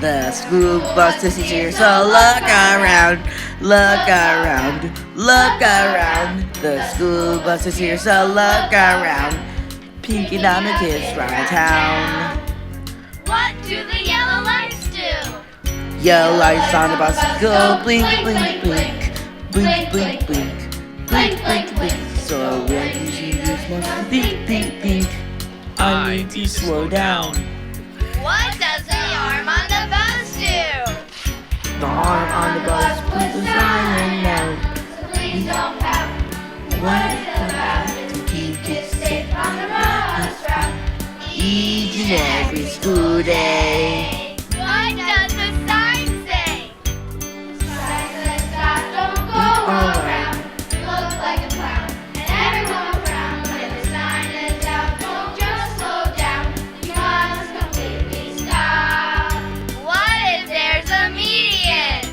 The school bus is here, so look around, look around, look around. The school bus is here, so look around. Peeking on the kids round town. What do the yellow lights do? Yellow lights on the bus go blink, blink, blink, blink, blink, blink, blink, blink, blink. So when you see this must blink, blink, blink, I need to slow down. What does the arm on the bus do? The arm on the bus puts the siren out. Please don't pout. What is it about to keep kids safe on the bus route? Each and every school day. What does the sign say? Sign says stop, don't go around. You look like a clown, and everyone around. When the sign is out, don't just slow down. You must completely stop. What if there's a median?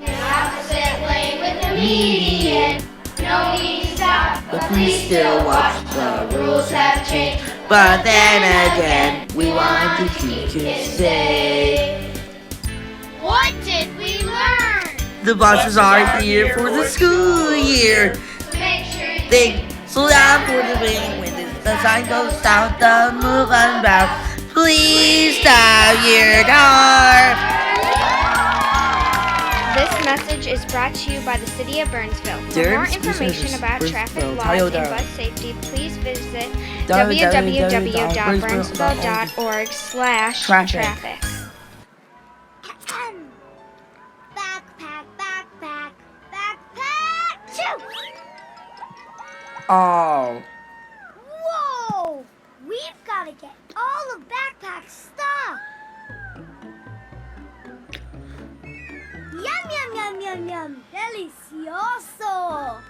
You have to sit lane with the median. No need to stop, But please still watch, the rules have changed. But then again, we want to keep kids safe. What did we learn? The buses are here for the school year. So make sure you Think, slow down for the wing. When the sign goes down, don't move unbound. Please stop your car. This message is brought to you by the City of Burnsville. For Durham more School information Service, about traffic Burnsville laws Toyota and bus safety, please visit www.burnsville.org. www.burnsville.org/traffic. backpack, backpack, backpack, choo! Oh, Whoa! We've got to get all of backpack stuff. Yum, yum, yum, yum, yum. Delicioso.